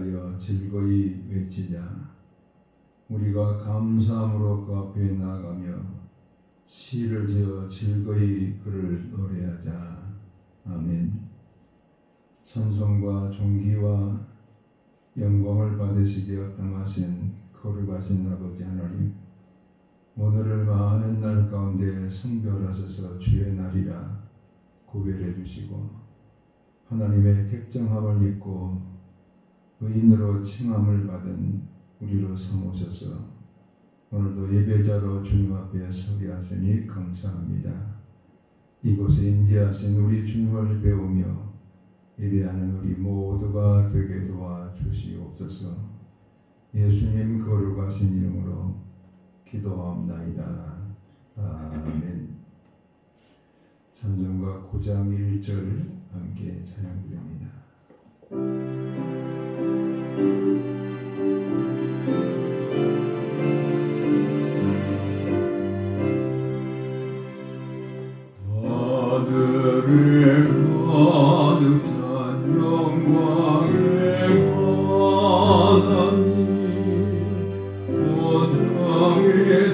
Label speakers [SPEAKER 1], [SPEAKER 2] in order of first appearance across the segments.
[SPEAKER 1] 위하여 즐거이 외치자. 우리가 감사함으로 그 앞에 나아가며 시를 지어 즐거이 그를 노래하자. 아멘. 찬송과 존귀와 영광을 받으시기에 합당하신 거룩하신 아버지 하나님, 오늘을 많은 날 가운데 성별하셔서 주의 날이라 구별해 주시고 하나님의 택정함을 입고 의인으로 칭함을 받은 우리로 삼으셔서 오늘도 예배자로 주님 앞에 서게 하시니 감사합니다. 이곳에 임재하신 우리 주님을 배우며 예배하는 우리 모두가 되게 도와주시옵소서. 예수님 거룩하신 이름으로 기도하옵나이다. 아멘. 찬송가 9장 1절 함께 찬양 드립니다. 하늘에 가득 찬 영광의 하나님, 온 땅에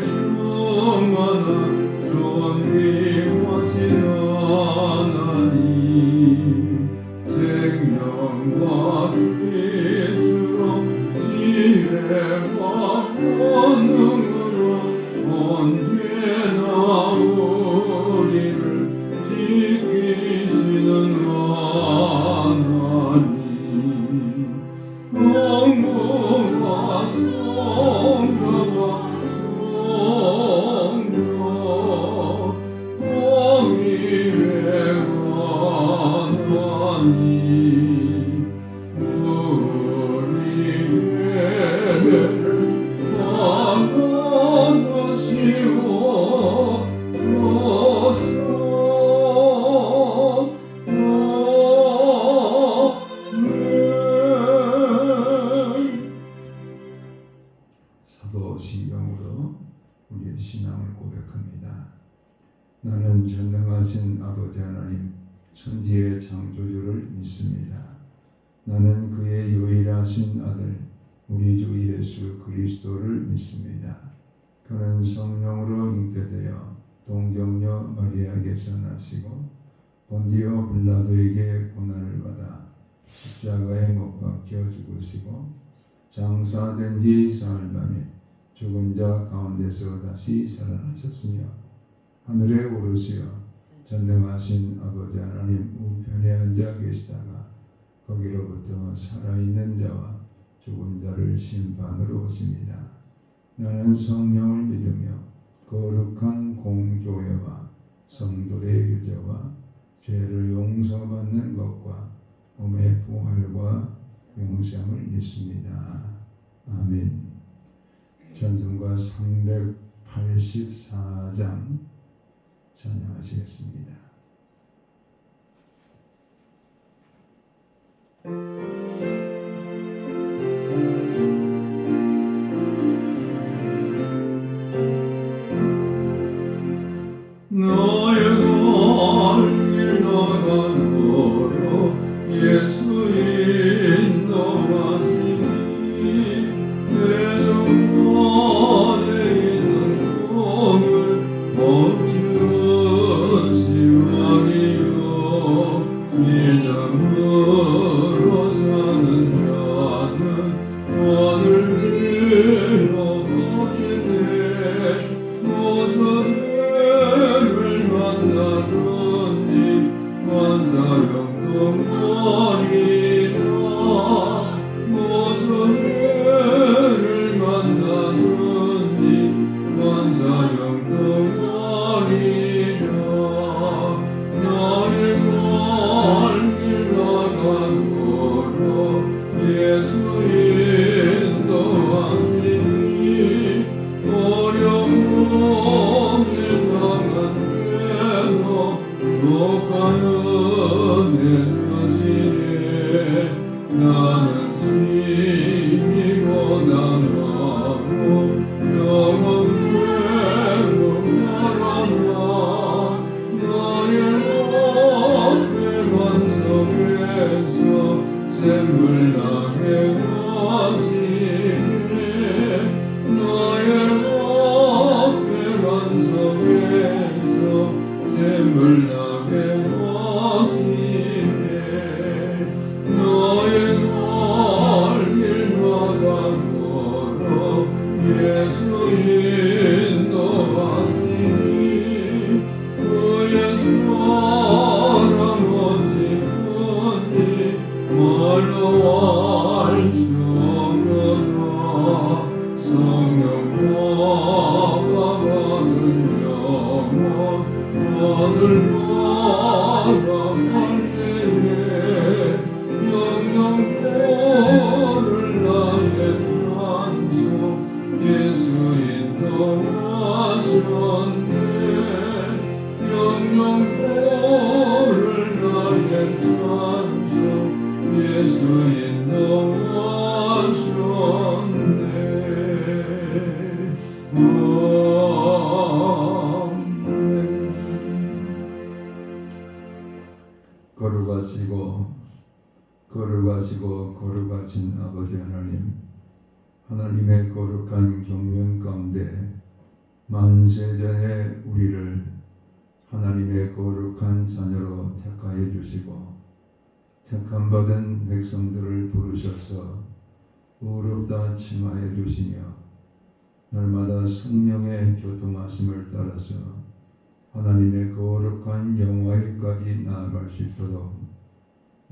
[SPEAKER 1] 충만한 존귀하신 하나님, 생명과 빛으로 지혜와 권능으로 언제나 우리를 지키시는 하나님, 영광과 성자와 성령 공의의 하나님, 우리 예배를 받으시옵소서. 사도신경으로 우리의 신앙을 고백합니다. 나는 전능하신 아버지 하나님, 천지의 창조주를 믿습니다. 나는 그의 유일하신 아들 우리 주 예수 그리스도를 믿습니다. 그는 성령으로 잉태되어 동정녀 마리아에게서 나시고 본디오 빌라도에게 고난을 받아 십자가에 못 박혀 죽으시고 장사된 지 사흘 만에 죽은 자 가운데서 다시 살아나셨으며 하늘에 오르시어 전능하신 아버지 하나님 우편에 앉아 계시다가 거기로부터 살아있는 자와 죽은 자를 심판으로 오십니다. 나는 성령을 믿으며 거룩한 공교회와 성도의 유죄와 죄를 용서받는 것과 몸의 부활과 영생을 믿습니다. 아멘. 찬송가 384장 찬양하시겠습니다. 너의 길 나가노로 예수 인도하시니 내 영혼에 있는 꿈을 멈추시마니요. 믿음으로 사는 자는 오늘 빌어보겠네. 무슨 해를 만나든지 만사형통하리라. 무슨 해를 만나든지 만사형통하리라. 나의 갈 길 나가노로 예수 인도하시니 어려운 일 당한 때도 족하는 내 주시네. 나는 심히 고난하고 영원히 말하나 나의 앞에 반석에서 샘물 나게 선하시고 거룩하신 아버지 하나님, 하나님의 거룩한 경륜 가운데 만세전에 우리를 하나님의 거룩한 자녀로 택하여 주시고 택함받은 백성들을 부르셔서 의롭다 칭하여 주시며 날마다 성령의 교통하심을 따라서 하나님의 거룩한 영화에까지 나아갈 수 있도록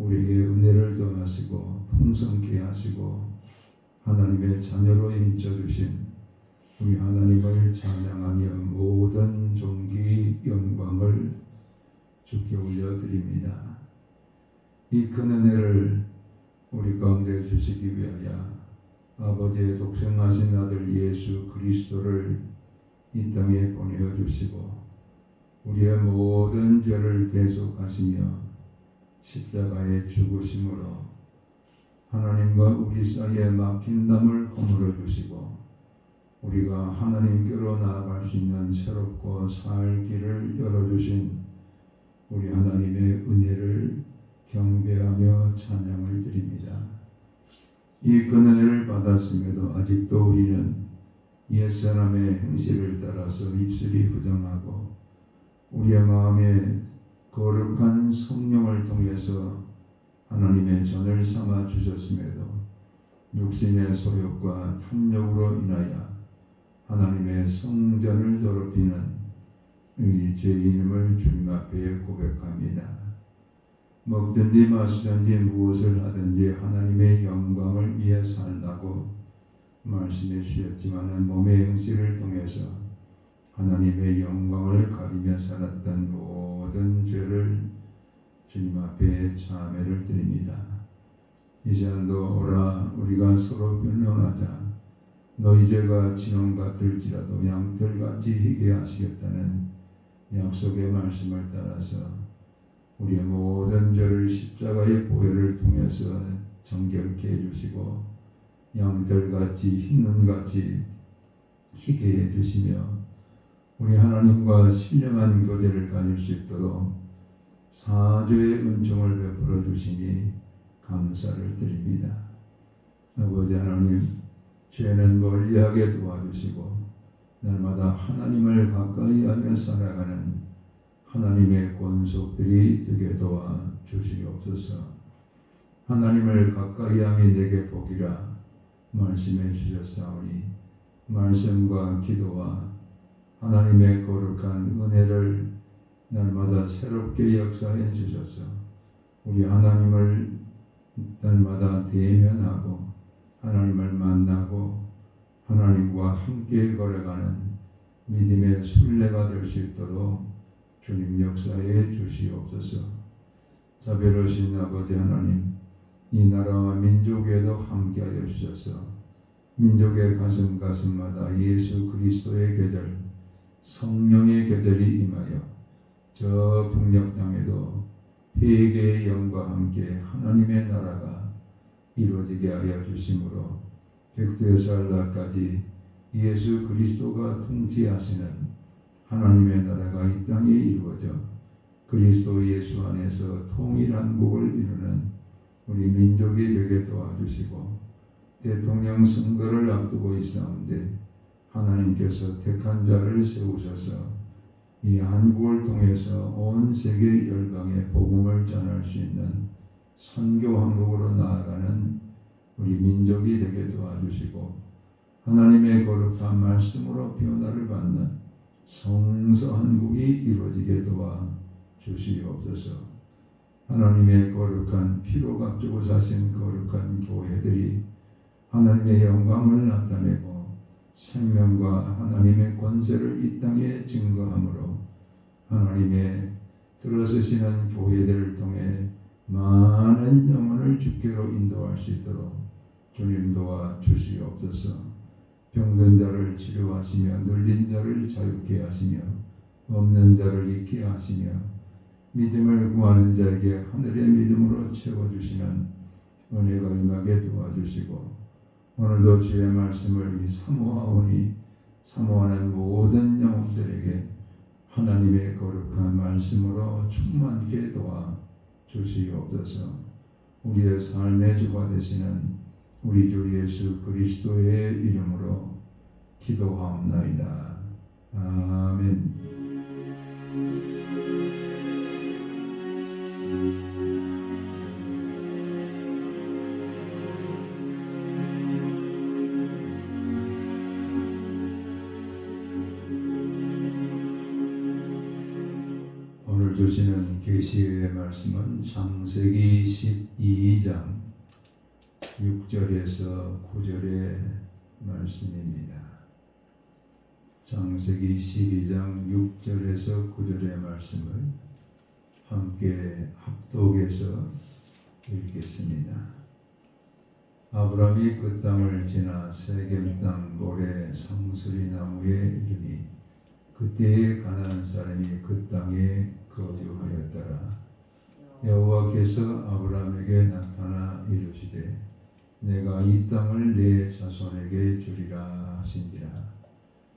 [SPEAKER 1] 우리에게 은혜를 더하시고 풍성케 하시고 하나님의 자녀로 인쳐주신 우리 하나님을 찬양하며 모든 존귀 영광을 주께 올려드립니다. 이 큰 은혜를 우리 가운데 주시기 위하여 아버지의 독생하신 아들 예수 그리스도를 이 땅에 보내어 주시고 우리의 모든 죄를 대속하시며 십자가에 죽으심으로 하나님과 우리 사이에 막힌 담을 허물어 주시고 우리가 하나님께로 나아갈 수 있는 새롭고 살 길을 열어주신 우리 하나님의 은혜를 경배하며 찬양을 드립니다. 이 큰 은혜를 받았음에도 아직도 우리는 옛사람의 행실을 따라서 입술이 부정하고 우리의 마음에 거룩한 성령을 통해서 하나님의 전을 삼아 주셨음에도 육신의 소욕과 탐욕으로 인하여 하나님의 성전을 더럽히는 이 죄인임을 주님 앞에 고백합니다. 먹든지 마시든지 무엇을 하든지 하나님의 영광을 위해 살라고 말씀해 주셨지만 몸의 행실을 통해서 하나님의 영광을 가리며 살았던 모든 죄를 주님 앞에 참회를 드립니다. 이 시간도 오라 우리가 서로 변론하자. 너희 죄가 진홍 같을지라도 양털같이 희게 하시겠다는 약속의 말씀을 따라서 우리의 모든 죄를 십자가의 보혈을 통해서 정결케 해주시고 양털같이 흰눈같이 희게 해주시며 우리 하나님과 신령한 교제를 가질 수 있도록 사죄의 은총을 베풀어 주시니 감사를 드립니다. 아버지 하나님, 죄는 멀리하게 도와주시고 날마다 하나님을 가까이 하며 살아가는 하나님의 권속들이 되게 도와 주시옵소서. 하나님을 가까이 함이 내게 복이라 말씀해 주셨사오니 말씀과 기도와 하나님의 거룩한 은혜를 날마다 새롭게 역사해 주셔서 우리 하나님을 날마다 대면하고 하나님을 만나고 하나님과 함께 걸어가는 믿음의 순례가 될 수 있도록 주님 역사해 주시옵소서. 자비로우신 아버지 하나님, 이 나라와 민족에도 함께하여 주셔서 민족의 가슴가슴마다 예수 그리스도의 계절, 성령의 계절이 임하여 저 북녘 땅에도 회개의 영과 함께 하나님의 나라가 이루어지게 하여 주심으로 백두에서 한라까지 예수 그리스도가 통치하시는 하나님의 나라가 이 땅에 이루어져 그리스도 예수 안에서 통일한 복을 이루는 우리 민족이 되게 도와주시고 대통령 선거를 앞두고 있사온데 하나님께서 택한 자를 세우셔서 이 한국을 통해서 온 세계 열방에 복음을 전할 수 있는 선교 왕국으로 나아가는 우리 민족이 되게 도와주시고 하나님의 거룩한 말씀으로 변화를 받는 성서 한국이 이루어지게 도와 주시옵소서. 하나님의 거룩한 피로 값주고 사신 거룩한 교회들이 하나님의 영광을 나타내고 생명과 하나님의 권세를 이 땅에 증거함으로 하나님의 들어서시는 교회들을 통해 많은 영혼을 주께로 인도할 수 있도록 주님 도와 주시옵소서. 병든 자를 치료하시며 눌린 자를 자유케 하시며 없는 자를 있게 하시며 믿음을 구하는 자에게 하늘의 믿음으로 채워주시는 은혜가 임하게 도와주시고 오늘도 주의 말씀을 사모하오니 사모하는 모든 영혼들에게 하나님의 거룩한 말씀으로 충만케 도와 주시옵소서. 우리의 삶의 주가 되시는 우리 주 예수 그리스도의 이름으로 기도하옵나이다. 아멘. 오늘 주시는 계시의 말씀은 창세기 12장 6절에서 9절의 말씀입니다. 창세기 12장 6절에서 9절의 말씀을 함께 합독해서 읽겠습니다. 아브라함이 그 땅을 지나 세겜 땅 모래 상수리 나무에 이르니 그때에 가나안 사람이 그 땅에 거주하였더라. 여호와께서 아브라함에게 나타나 이르시되 내가 이 땅을 네 자손에게 주리라 하신지라.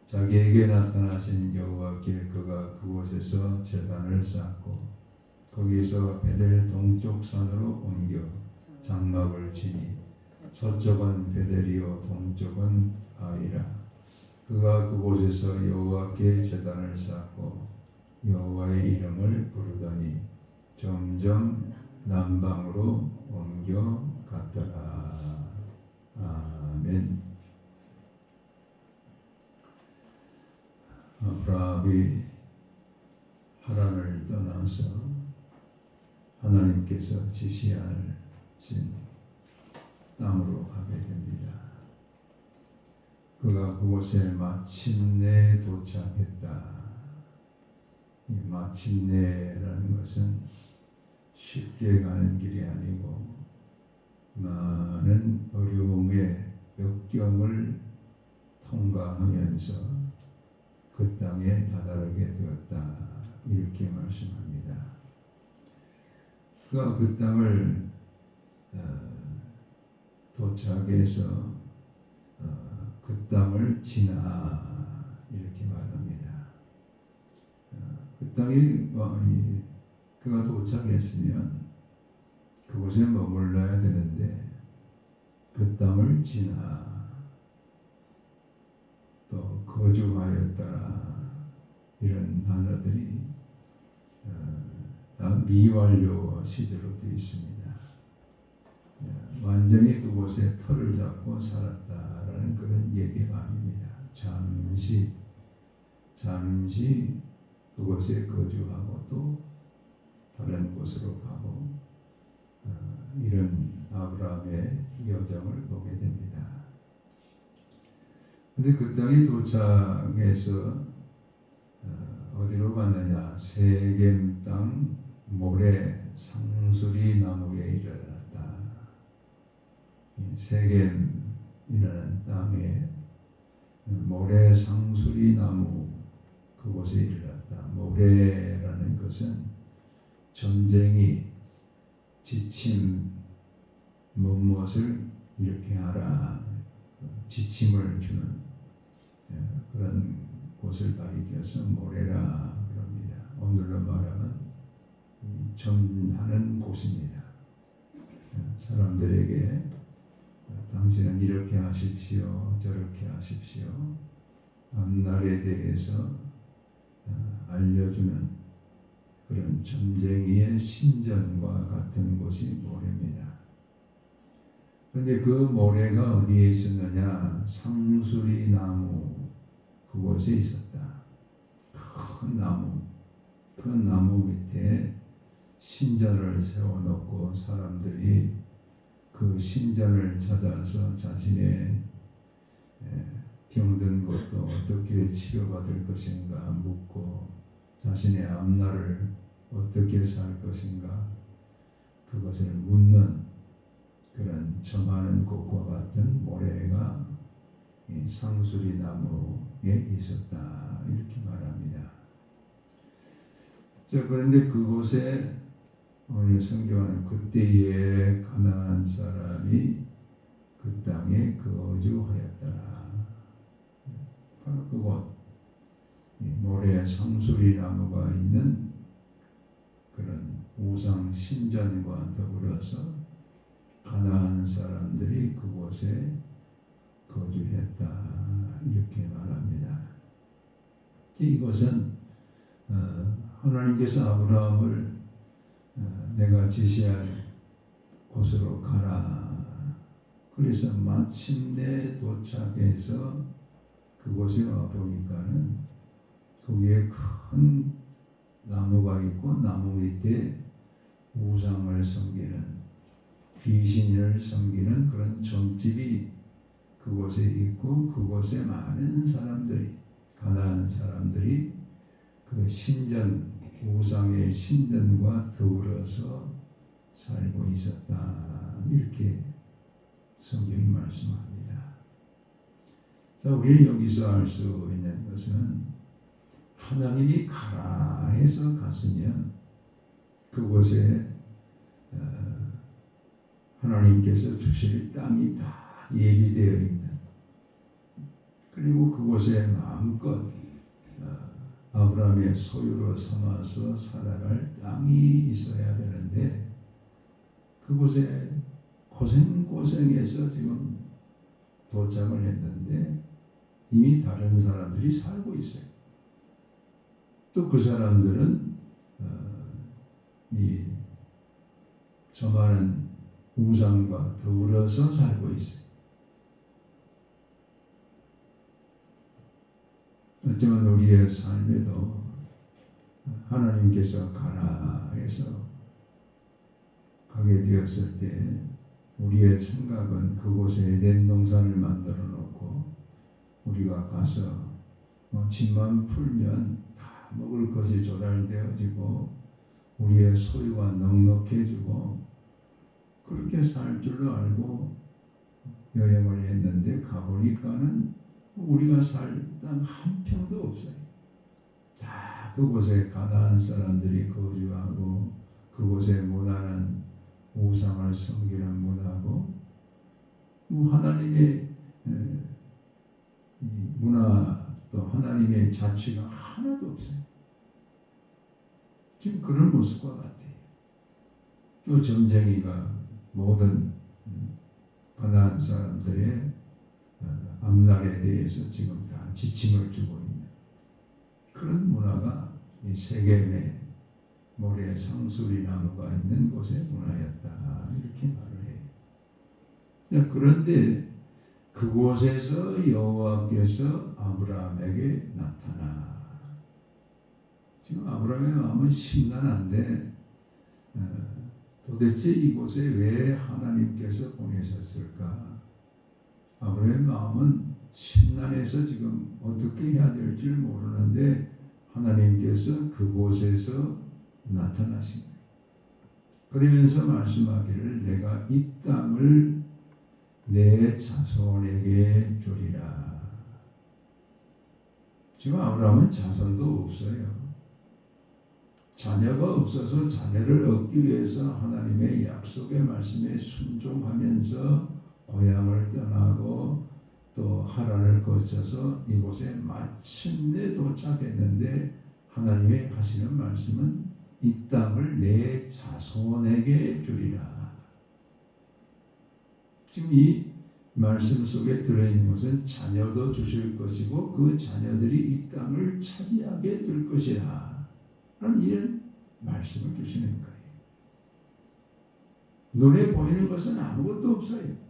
[SPEAKER 1] 자기에게 나타나신 여호와께 그가 그곳에서 제단을 쌓고 거기서 베델 동쪽 산으로 옮겨 장막을 치니 서쪽은 베델이요 동쪽은 아이라. 그가 그곳에서 여호와께 제단을 쌓고 여호와의 이름을 부르더니 점점 남방으로 옮겨 갔더라. 아멘. 아브라함이 하란을 떠나서 하나님께서 지시하신 땅으로 가게 됩니다. 그가 그곳에 마침내 도착했다. 이 마침내라는 것은 쉽게 가는 길이 아니고 많은 어려움의 역경을 통과하면서 그 땅에 다다르게 되었다. 이렇게 말씀합니다. 그가 그 땅을 도착해서 그 땅을 지나 이렇게 말합니다. 그 땅이 그가 도착했으면 그곳에 머물러야 되는데 그 땅을 지나 또 거주하였더라. 이런 단어들이 다 미완료 시제로 되어 있습니다. 완전히 그곳에 터를 잡고 살았다라는 그런 얘기가 아닙니다. 잠시 그곳에 거주하고 또 다른 곳으로 가고 이런 아브라함의 여정을 보게 됩니다. 근데 그 땅에 도착해서 어디로 갔느냐? 세겜 땅 모래 상수리 나무에 이르렀다. 세겜이라는 땅에 모래 상수리 나무 그곳에 이르렀다. 모래라는 것은 전쟁이 지침 무엇을 이렇게 하라 지침을 주는 그런 곳을 가리켜서 모래라 그럽니다. 오늘로 말하면 전하는 곳입니다. 사람들에게 당신은 이렇게 하십시오, 저렇게 하십시오. 앞날에 대해서 알려주는 그런 전쟁의 신전과 같은 곳이 모래입니다. 그런데 그 모래가 어디에 있었느냐? 상수리 나무 그곳에 있었다. 큰 나무 밑에 신전을 세워놓고 사람들이 그 신전을 찾아서 자신의 병든 것도 어떻게 치료받을 것인가 묻고 자신의 앞날을 어떻게 살 것인가 그것을 묻는 그런 정하는 곳과 같은 모래가 이 상수리 나무에 있었다 이렇게 말합니다. 자, 그런데 그곳에 오늘 성경은 그때에 가나안 사람이 그 땅에 거주하였더라. 바로 그곳 모래 상수리 나무가 있는 그런 우상 신전과 더불어서 가나안 사람들이 그곳에 거주했다 이렇게 말합니다. 이것은 하나님께서 아브라함을 내가 지시할 곳으로 가라. 그래서 마침내 도착해서 그곳에 와 보니까는 거기에 큰 나무가 있고 나무 밑에 우상을 섬기는 귀신을 섬기는 그런 점집이 그곳에 있고 그곳에 많은 사람들이 가나안 사람들이 그 신전 우상의 신전과 더불어서 살고 있었다 이렇게 성경이 말씀합니다. 자, 우리는 여기서 알 수 있는 것은 하나님이 가라 해서 갔으면 그곳에 하나님께서 주실 땅이 다 예비되어 있는 그리고 그곳에 마음껏 아브라함의 소유로 삼아서 살아갈 땅이 있어야 되는데 그곳에 고생고생해서 지금 도착을 했는데 이미 다른 사람들이 살고 있어요. 또 그 사람들은 이 저만한 우상과 더불어서 살고 있어요. 어쩌면 우리의 삶에도 하나님께서 가라 해서 가게 되었을 때 우리의 생각은 그곳에 에덴 동산을 만들어 놓고 우리가 가서 집만 풀면 다 먹을 것이 조달되어지고 우리의 소유가 넉넉해지고 그렇게 살 줄로 알고 여행을 했는데 가보니까는 우리가 살 땅 한 평도 없어요. 다 그곳에 가나안 사람들이 거주하고 그곳에 무난한 우상을 섬기는 문화고 하나님의 문화 또 하나님의 자취가 하나도 없어요. 지금 그런 모습과 같아요. 또 점쟁이가 모든 가나안 사람들의 앞날에 대해서 지금 다 지침을 주고 있는 그런 문화가 이 세겜의 모래 상수리 나무가 있는 곳의 문화였다 이렇게 말을 해요. 그런데 그곳에서 여호와께서 아브라함에게 나타나 지금 아브라함의 마음은 심란한데 도대체 이곳에 왜 하나님께서 보내셨을까? 아브라함의 마음은 심란해서 지금 어떻게 해야 될지 모르는데 하나님께서 그곳에서 나타나신 거예요. 그러면서 말씀하기를 내가 이 땅을 내 자손에게 주리라. 지금 아브라함은 자손도 없어요. 자녀가 없어서 자녀를 얻기 위해서 하나님의 약속의 말씀에 순종하면서 고향을 떠나고 또 하란을 거쳐서 이곳에 마침내 도착했는데 하나님의 하시는 말씀은 이 땅을 내 자손에게 주리라. 지금 이 말씀 속에 들어있는 것은 자녀도 주실 것이고 그 자녀들이 이 땅을 차지하게 될 것이라 라는 이런 말씀을 주시는 거예요. 눈에 보이는 것은 아무것도 없어요.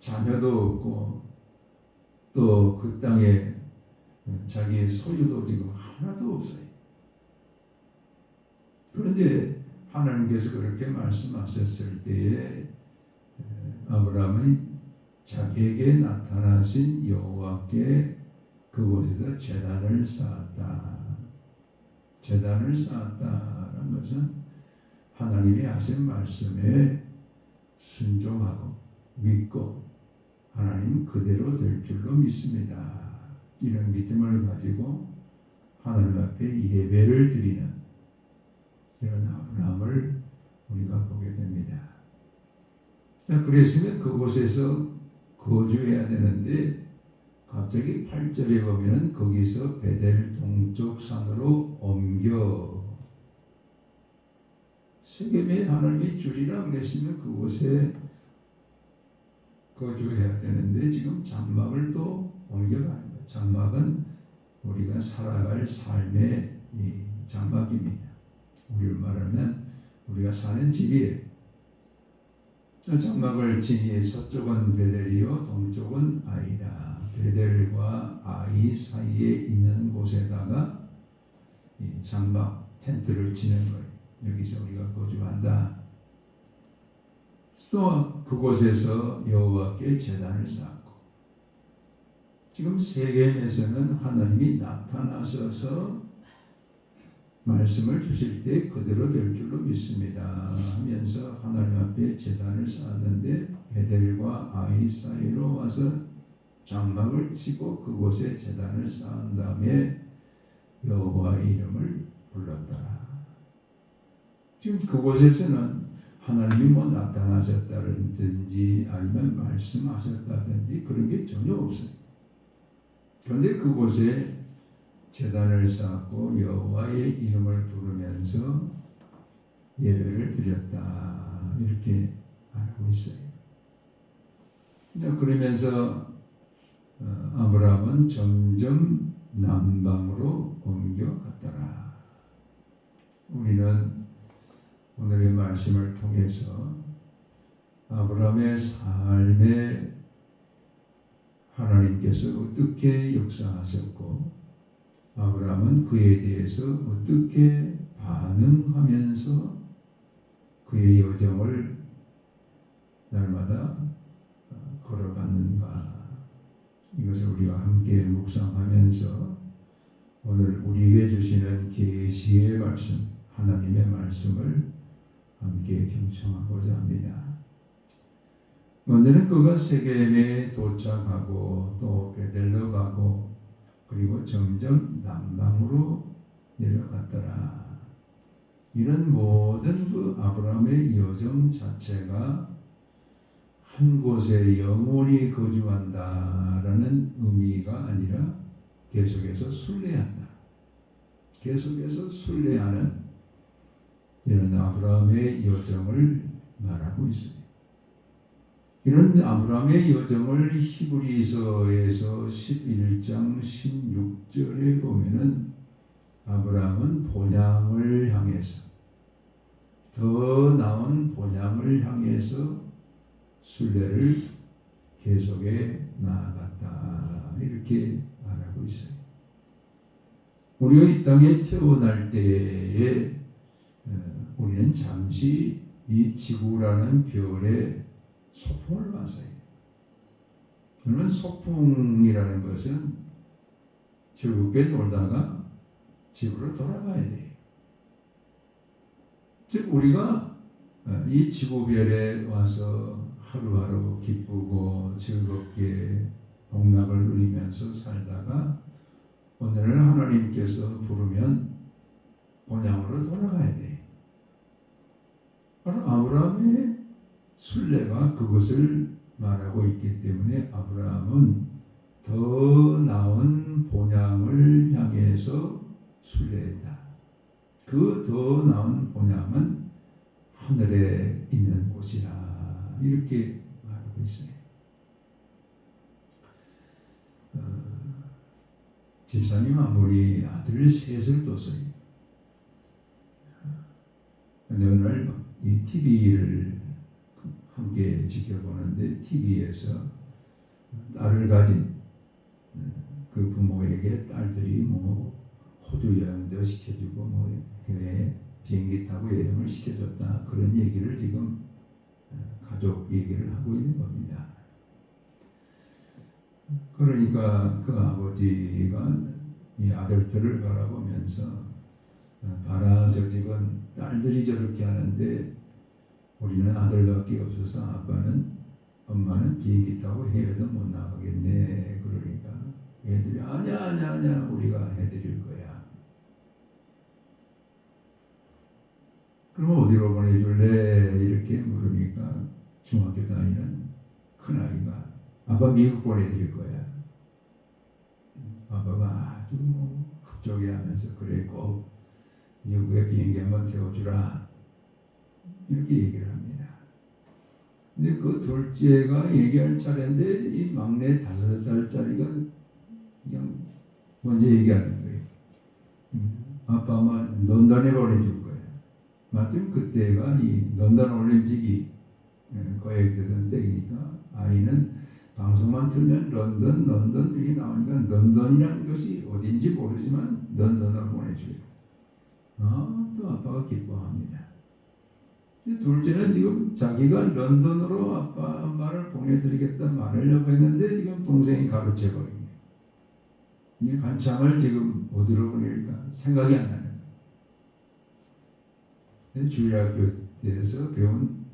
[SPEAKER 1] 자녀도 없고 또 그 땅에 자기의 소유도 지금 하나도 없어요. 그런데 하나님께서 그렇게 말씀하셨을 때에 아브라함은 자기에게 나타나신 여호와께 그곳에서 제단을 쌓았다. 제단을 쌓았다는 것은 하나님이 하신 말씀에 순종하고 믿고 하나님 그대로 될 줄로 믿습니다. 이런 믿음을 가지고 하나님 앞에 예배를 드리는 이런 아브라함을 우리가 보게 됩니다. 그랬으면 그곳에서 거주해야 되는데 갑자기 8절에 보면 거기서 베델 동쪽 산으로 옮겨 세겜에 하나님이 주리라 그랬으면 그곳에 거주해야 되는데 지금 장막을 또 옮겨가는 거예요. 장막은 우리가 살아갈 삶의 이 장막입니다. 우리를 말하면 우리가 사는 집이에요. 장막을 지니 서쪽은 베델이요 동쪽은 아이라. 베델과 아이 사이에 있는 곳에다가 이 장막 텐트를 치는 거예요. 여기서 우리가 거주한다. 또 그곳에서 여호와께 제단을 쌓고, 지금 세겜에서는 하나님이 나타나셔서 말씀을 주실 때 그대로 될 줄로 믿습니다 하면서 하나님 앞에 제단을 쌓았는데 베델과 아이 사이로 와서 장막을 치고 그곳에 제단을 쌓은 다음에 여호와의 이름을 불렀더라. 지금 그곳에서는 하나님이 뭐 나타나셨다든지 아니면 말씀하셨다든지 그런 게 전혀 없어요. 그런데 그곳에 제단을 쌓고 여호와의 이름을 부르면서 예배를 드렸다, 이렇게 알고 있어요. 그러면서 아브라함은 점점 남방으로 옮겨갔더라. 우리는 오늘의 말씀을 통해서 아브라함의 삶에 하나님께서 어떻게 역사하셨고 아브라함은 그에 대해서 어떻게 반응하면서 그의 여정을 날마다 걸어갔는가, 이것을 우리가 함께 묵상하면서 오늘 우리에게 주시는 계시의 말씀, 하나님의 말씀을 함께 경청하고자 합니다. 먼저는 그가 세겜에 도착하고 또 베델로 가고 그리고 점점 남방으로 내려갔더라. 이런 모든 그 아브라함의 여정 자체가 한 곳에 영원히 거주한다라는 의미가 아니라 계속해서 순례한다, 계속해서 순례하는 이런 아브라함의 여정을 말하고 있습니다. 이런 아브라함의 여정을 히브리서에서 11장 16절에 보면은 아브라함은 본향을 향해서, 더 나은 본향을 향해서 순례를 계속해 나아갔다, 이렇게 말하고 있어요. 우리가 이 땅에 태어날 때에 우리는 잠시 이 지구라는 별에 소풍을 왔어요. 그러면 소풍이라는 것은 즐겁게 놀다가 집으로 돌아가야 돼요. 즉 우리가 이 지구별에 와서 하루하루 기쁘고 즐겁게 복락을 누리면서 살다가 오늘은 하나님께서 부르면 본향으로 돌아가야 돼요. 바로 아브라함의 순례가 그것을 말하고 있기 때문에 아브라함은 더 나은 본향을 향해서 순례했다. 그 더 나은 본향은 하늘에 있는 곳이라, 이렇게 말하고 있어요. 집사님 아무리 아들 셋을 뒀어요. 근데 오늘 이 TV를 함께 지켜보는데 TV에서 딸을 가진 그 부모에게 딸들이 뭐 호주 여행도 시켜주고 뭐 해외 비행기 타고 여행을 시켜줬다, 그런 얘기를 지금 가족 얘기를 하고 있는 겁니다. 그러니까 그 아버지가 이 아들들을 바라보면서 봐라, 저 집은 딸들이 저렇게 하는데 우리는 아들밖에 없어서 엄마는 비행기 타고 해외도 못 나가겠네. 그러니까 애들이 아니야 우리가 해드릴 거야. 그럼 어디로 보내줄래? 이렇게 물으니까 중학교 다니는 큰아이가 아빠 미국 보내드릴 거야. 아빠가 아주 뭐 흡족해 하면서 그래, 꼭 미국에 비행기 한번 태워주라. 이렇게 얘기를 합니다. 근데 그 둘째가 얘기할 차례인데 이 막내 5살짜리가 그냥 먼저 얘기하는 거예요. 아빠 아마 런던에 보내줄 거예요. 마침 그때가 이 런던 올림픽이 거액되던 때이니까 아이는 방송만 틀면 런던 이렇게 나오니까 런던이라는 것이 어딘지 모르지만 런던으로 보내줘요. 또 아빠가 기뻐합니다. 둘째는 지금 자기가 런던으로 아빠 엄마를 보내드리겠다 말하려고 했는데 지금 동생이 가로채버립니다. 이 한참을 지금 어디로 보낼까 생각이 안 나는 거예요. 주일학교 때에서 배운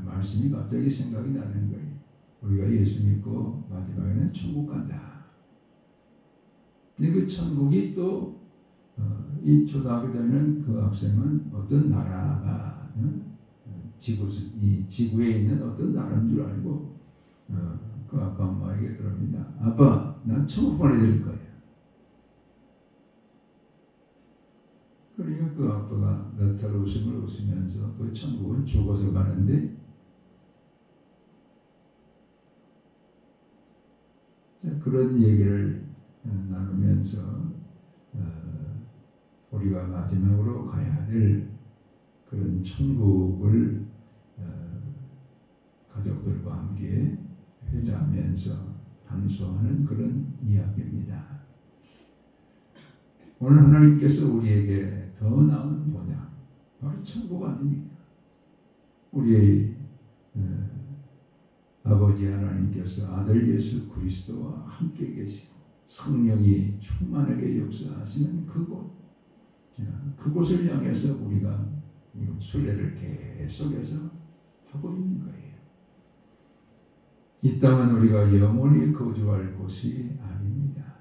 [SPEAKER 1] 말씀이 갑자기 생각이 나는 거예요. 우리가 예수 믿고 마지막에는 천국 간다. 근데 그 천국이 또 이 초등학교 다니는 그 학생은 어떤 나라가 이 지구에 있는 어떤 나라인 줄 알고 그 아빠 엄마에게 그럽니다. 아빠, 난 천국 보내드릴 거야. 그러니까 그 아빠가 너털 웃음을 웃으면서 그 천국은 죽어서 가는데 그런 얘기를 나누면서 우리가 마지막으로 가야 될 그런 천국을 가족들과 함께 회자하면서 감수하는 그런 이야기입니다. 오늘 하나님께서 우리에게 더 나은 보장, 바로 천국 아닙니까? 우리의 아버지 하나님께서 아들 예수 그리스도와 함께 계시고 성령이 충만하게 역사하시는 그곳을 향해서 우리가 순례를 계속해서 하고 있는 거예요. 이 땅은 우리가 영원히 거주할 곳이 아닙니다.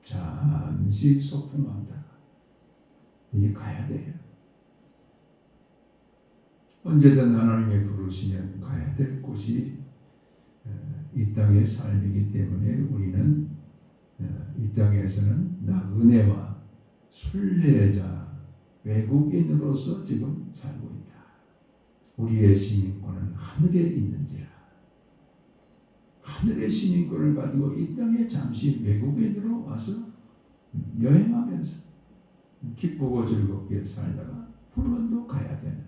[SPEAKER 1] 잠시 소풍한다가 이제 가야 돼요. 언제든 하나님의 부르시면 가야 될 곳이 이 땅의 삶이기 때문에 우리는 이 땅에서는 나그네와 순례자, 외국인으로서 지금 살고 있다. 우리의 시민권은 하늘에 있는지라. 하늘의 시민권을 가지고 이 땅에 잠시 외국인으로 와서 여행하면서 기쁘고 즐겁게 살다가 부르면 또 가야 되는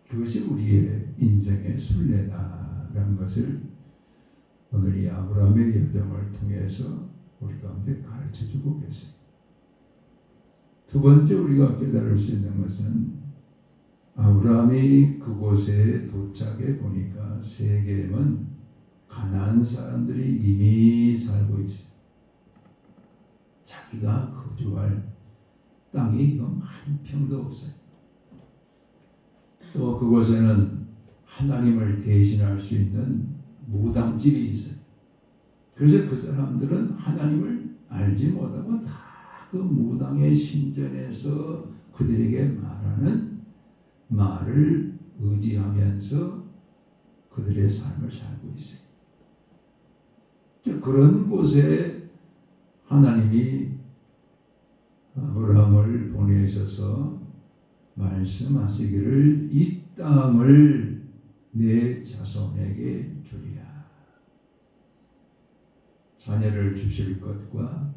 [SPEAKER 1] 그것이 우리의 인생의 순례다라는 것을 오늘 이 아브라함의 여정을 통해서 우리 가운데 가르쳐주고 계세요. 두 번째 우리가 깨달을 수 있는 것은 아브라함이 그곳에 도착해 보니까 세겜은 가나안 사람들이 이미 살고 있어요. 자기가 거주할 땅이 지금 한 평도 없어요. 또 그곳에는 하나님을 대신할 수 있는 무당집이 있어요. 그래서 그 사람들은 하나님을 알지 못하고 다 그 무당의 신전에서 그들에게 말하는 말을 의지하면서 그들의 삶을 살고 있어요. 그런 곳에 하나님이 아브라함을 보내셔서 말씀하시기를 이 땅을 내 자손에게 주리라. 자녀를 주실 것과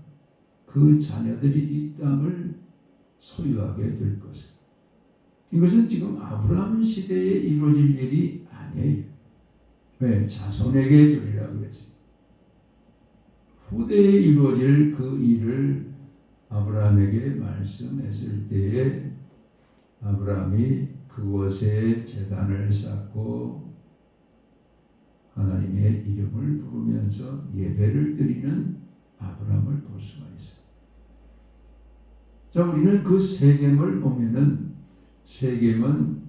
[SPEAKER 1] 그 자녀들이 이 땅을 소유하게 될 것을. 이것은 지금 아브라함 시대에 이루어질 일이 아니에요. 왜? 자손에게 주리라 그랬어요. 후대에 이루어질 그 일을 아브라함에게 말씀했을 때에 아브라함이 그곳에 제단을 쌓고 하나님의 이름을 부르면서 예배를 드리는 아브라함을 볼 수가 있어요. 자, 우리는 그 세겜을 보면은 세겜은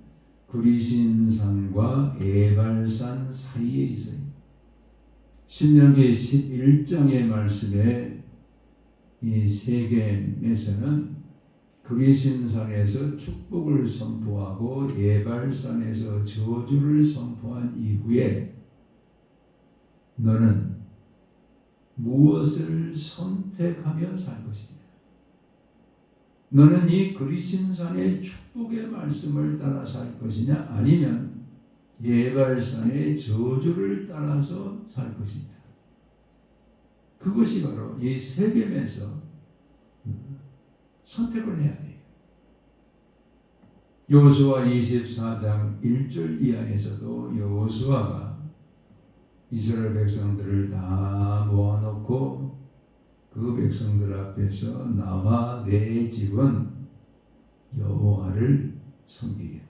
[SPEAKER 1] 그리신산과 에발산 사이에 있어요. 신명기 11장의 말씀에 이 세겜에서는 그리신산에서 축복을 선포하고 에발산에서 저주를 선포한 이후에 너는 무엇을 선택하며 살 것이냐. 너는 이 그리심산의 축복의 말씀을 따라 살 것이냐 아니면 예발산의 저주를 따라서 살 것이냐. 그것이 바로 이 세겜에서 선택을 해야 돼요. 여호수아 24장 1절 이하에서도 여호수아가 이스라엘 백성들을 다 모아놓고 그 백성들 앞에서 나와 내 집은 여호와를 섬기겠다.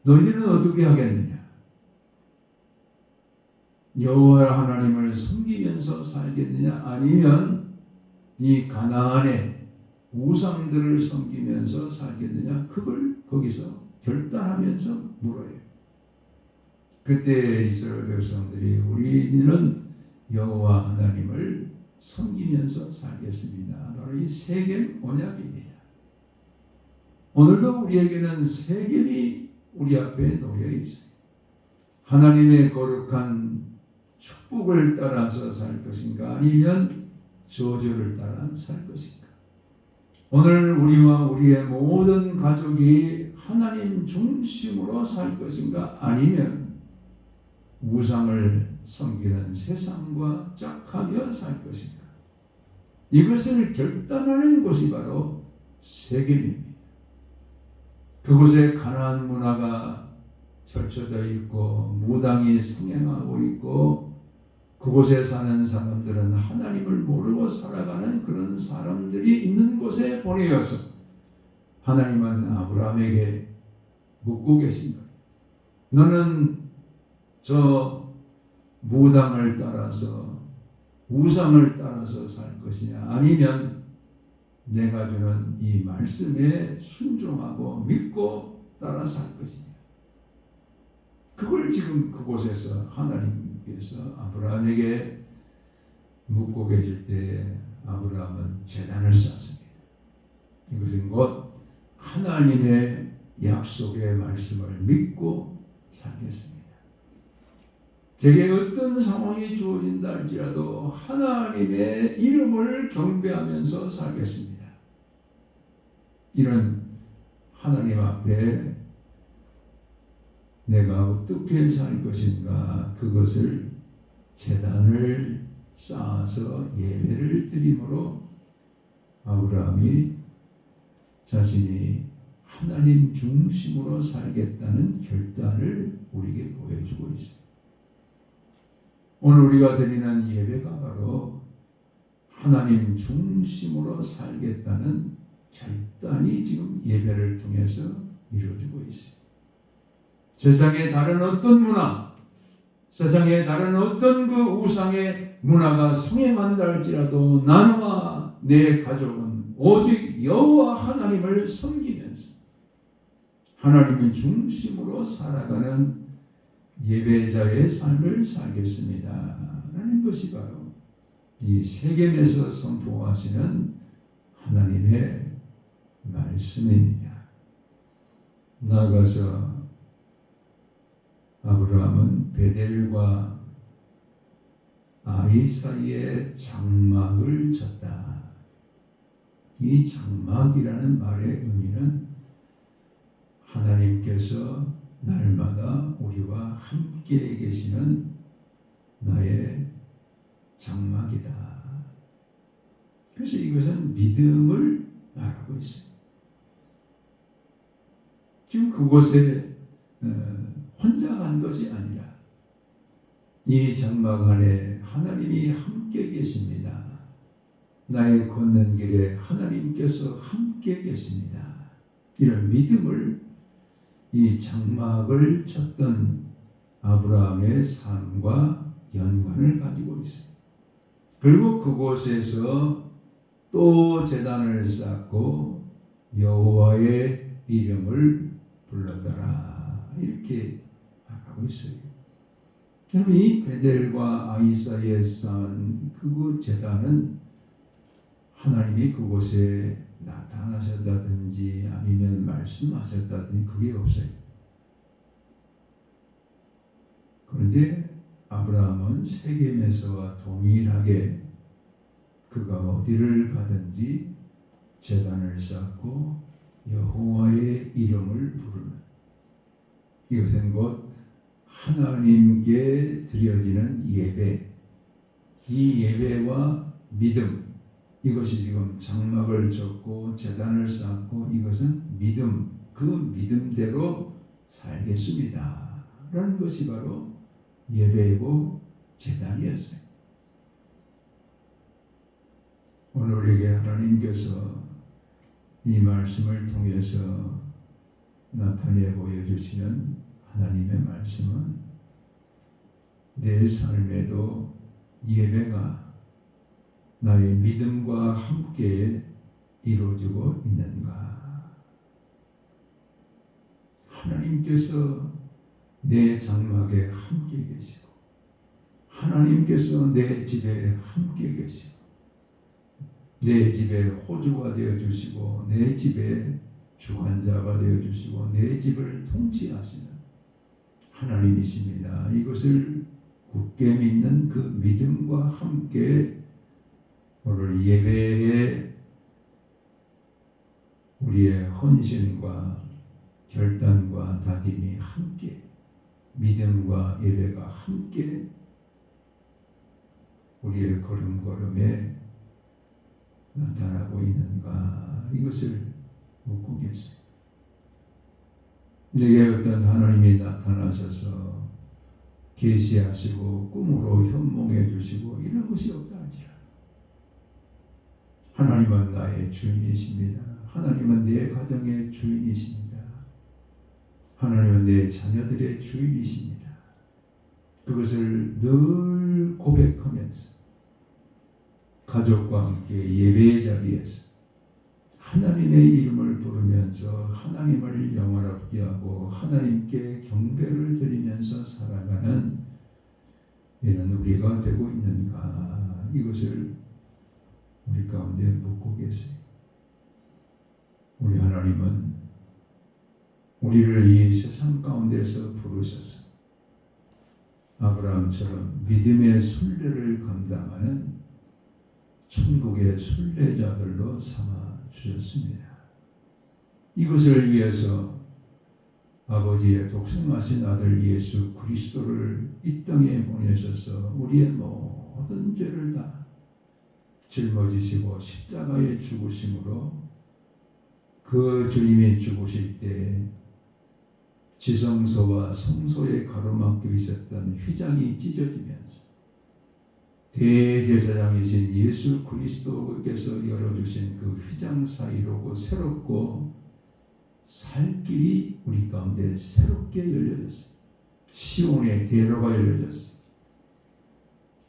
[SPEAKER 1] 너희들은 어떻게 하겠느냐? 여호와 하나님을 섬기면서 살겠느냐? 아니면 이 가나안의 우상들을 섬기면서 살겠느냐? 그걸 거기서 결단하면서 물어요. 그때 이스라엘 백성들이 우리는 여호와 하나님을 섬기면서 살겠습니다. 바로 이 세겜 언약입니다. 오늘도 우리에게는 세겜이 우리 앞에 놓여 있어요. 하나님의 거룩한 축복을 따라서 살 것인가 아니면 저주를 따라 살 것인가. 오늘 우리와 우리의 모든 가족이 하나님 중심으로 살 것인가 아니면 우상을 섬기는 세상과 짝하며 살 것인가. 이것을 결단하는 곳이 바로 세겜입니다. 그곳에 가나안 문화가 펼쳐져 있고 무당이 성행하고 있고 그곳에 사는 사람들은 하나님을 모르고 살아가는 그런 사람들이 있는 곳에 보내어서 하나님은 아브라함에게 묻고 계신 거예요. 너는 저 무당을 따라서 우상을 따라서 살 것이냐 아니면 내가 주는 이 말씀에 순종하고 믿고 따라 살 것이냐. 그걸 지금 그곳에서 하나님께서 아브라함에게 묻고 계실 때 아브라함은 제단을 쌓습니다. 이것은 곧 하나님의 약속의 말씀을 믿고 살겠습니다. 제게 어떤 상황이 주어진다 할지라도 하나님의 이름을 경배하면서 살겠습니다. 이런 하나님 앞에 내가 어떻게 살 것인가 그것을 제단을 쌓아서 예배를 드림으로 아브라함이 자신이 하나님 중심으로 살겠다는 결단을 우리에게 보여주고 있습니다. 오늘 우리가 드리는 예배가 바로 하나님 중심으로 살겠다는 결단이 지금 예배를 통해서 이루어지고 있습니다. 세상의 다른 어떤 문화, 세상의 다른 어떤 그 우상의 문화가 성행한다 할지라도 나와 내 가족은 오직 여호와 하나님을 섬기면서 하나님을 중심으로 살아가는 예배자의 삶을 살겠습니다. 라는 것이 바로 이 세겜에서 선포하시는 하나님의 말씀입니다. 나아가서 아브라함은 베델과 아이 사이에 장막을 쳤다. 이 장막이라는 말의 의미는 하나님께서 날마다 우리와 함께 계시는 나의 장막이다. 그래서 이것은 믿음을 말하고 있어요. 지금 그곳에 혼자 간 것이 아니라 이 장막 안에 하나님이 함께 계십니다. 나의 걷는 길에 하나님께서 함께 계십니다. 이런 믿음을 이 장막을 쳤던 아브라함의 삶과 연관을 가지고 있어요. 그리고 그곳에서 또 제단을 쌓고 여호와의 이름을 불렀더라. 이렇게 하고 있어요. 여러분, 이 베델과 아이 사이에 쌓은 그 제단은 하나님이 그곳에 나타나셨다든지 아니면 말씀하셨다든지 그게 없어요. 그런데 아브라함은 세겜에서와 동일하게 그가 어디를 가든지 제단을 쌓고 여호와의 이름을 부르는, 이것은 곧 하나님께 드려지는 예배, 이 예배와 믿음, 이것이 지금 장막을 젓고 제단을 쌓고 이것은 믿음, 그 믿음대로 살겠습니다 라는 것이 바로 예배이고 제단이었어요. 오늘 우리에게 하나님께서 이 말씀을 통해서 나타내 보여주시는 하나님의 말씀은 내 삶에도 예배가 나의 믿음과 함께 이루어지고 있는가? 하나님께서 내 장막에 함께 계시고 하나님께서 내 집에 함께 계시고 내 집에 호주가 되어주시고 내 집에 주관자가 되어주시고 내 집을 통치하시는 하나님이십니다. 이것을 굳게 믿는 그 믿음과 함께 오늘 예배에 우리의 헌신과 결단과 다짐이 함께, 믿음과 예배가 함께 우리의 걸음걸음에 나타나고 있는가, 이것을 묻고 계세요. 내게 어떤 하나님이 나타나셔서 계시하시고 꿈으로 현몽해 주시고 이런 것이 없다 할지라도 하나님은 나의 주인이십니다. 하나님은 내 가정의 주인이십니다. 하나님은 내 자녀들의 주인이십니다. 그것을 늘 고백하면서 가족과 함께 예배의 자리에서 하나님의 이름을 부르면서 하나님을 영원하게 하고 하나님께 경배를 드리면서 살아가는 이런 우리가 되고 있는가, 이것을 우리 가운데 묻고 계세요. 우리 하나님은 우리를 이 세상 가운데서 부르셔서 아브라함처럼 믿음의 순례를 감당하는 천국의 순례자들로 삼아 주셨습니다. 이것을 위해서 아버지의 독생하신 아들 예수 그리스도를 이 땅에 보내셔서 우리의 모든 죄를 다 짊어지시고 십자가에 죽으심으로 그 주님이 죽으실 때 지성소와 성소에 가로막혀 있었던 휘장이 찢어지면서 대제사장이신 예수 그리스도께서 열어주신 그 휘장 사이로 새롭고 살 길이 우리 가운데 새롭게 열려졌어요. 시온의 대로가 열려졌어요.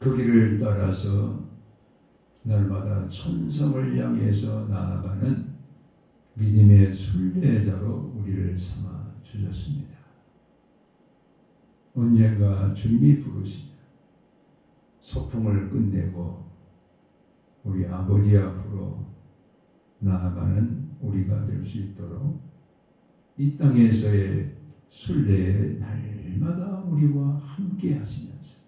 [SPEAKER 1] 그 길을 따라서 날마다 천성을 향해서 나아가는 믿음의 순례자로 우리를 삼아 주셨습니다. 언젠가 주님이 부르시면 소풍을 끝내고 우리 아버지 앞으로 나아가는 우리가 될 수 있도록 이 땅에서의 순례에 날마다 우리와 함께 하시면서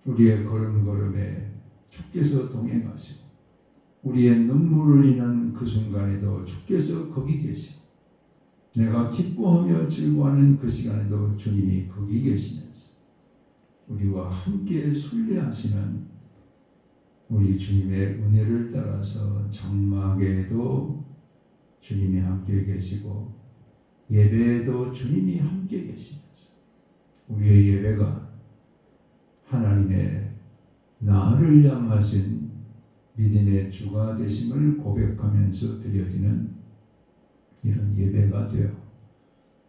[SPEAKER 1] 우리의 걸음걸음에 주께서 동행하시고 우리의 눈물을 인한 그 순간에도 주께서 거기 계시고 내가 기뻐하며 즐거워하는 그 시간에도 주님이 거기 계시면서 우리와 함께 순례하시는 우리 주님의 은혜를 따라서 장막에도 주님이 함께 계시고 예배에도 주님이 함께 계시면서 우리의 예배가 하나님의 나를 향하신 믿음의 주가 되심을 고백하면서 드려지는 이런 예배가 되어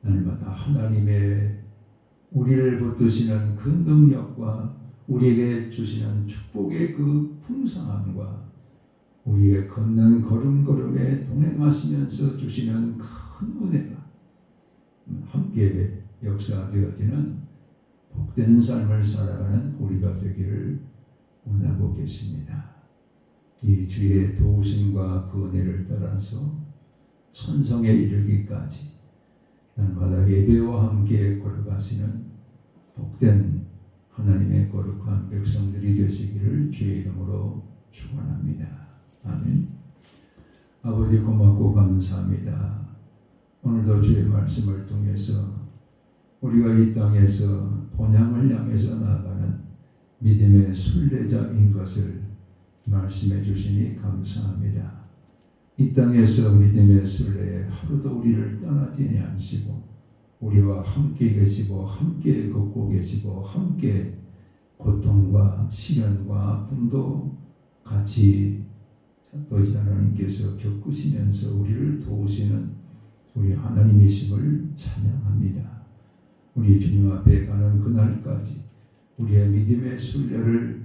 [SPEAKER 1] 날마다 하나님의 우리를 붙드시는 그 능력과 우리에게 주시는 축복의 그 풍성함과 우리의 걷는 걸음걸음에 동행하시면서 주시는 큰 은혜가 함께 역사되어지는 복된 삶을 살아가는 우리가 되기를 원하고 계십니다. 이 주의 도우심과 그 은혜를 따라서 천성에 이르기까지 날마다 예배와 함께 걸어가시는 복된 하나님의 거룩한 백성들이 되시기를 주의 이름으로 축원합니다. 아멘. 아버지 고맙고 감사합니다. 오늘도 주의 말씀을 통해서 우리가 이 땅에서 본향을 향해서 나아가는 믿음의 순례자인 것을 말씀해 주시니 감사합니다. 이 땅에서 믿음의 순례에 하루도 우리를 떠나지 않으시고 우리와 함께 계시고 함께 걷고 계시고 함께 고통과 시련과 아픔도 같이 아버지 하나님께서 겪으시면서 우리를 도우시는 우리 하나님이심을 찬양합니다. 우리 주님 앞에 가는 그날까지 우리의 믿음의 순례를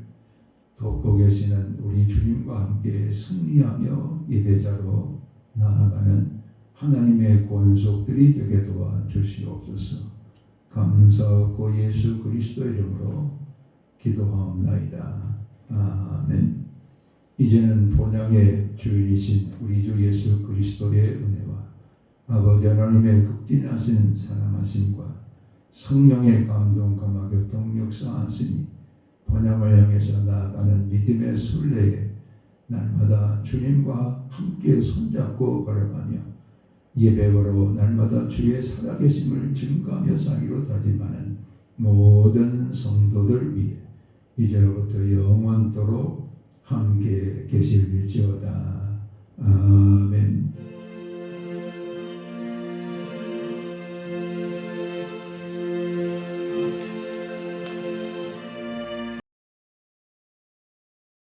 [SPEAKER 1] 돕고 계시는 우리 주님과 함께 승리하며 예배자로 나아가는 하나님의 권속들이 되게 도와주시옵소서. 감사하고 예수 그리스도 이름으로 기도하옵나이다. 아멘. 이제는 본향의 주인이신 우리 주 예수 그리스도의 은혜와 아버지 하나님의 극진하신 사랑하심과 성령의 감동 감화 교통 역사하시니 본향을 향해서 나아가는 믿음의 순례에 날마다 주님과 함께 손잡고 걸어가며 예배로 날마다 주의 살아계심을 증거하며 살기로 다짐하는 모든 성도들 위해 이제로부터 영원토록 함께 계실지어다. 아멘.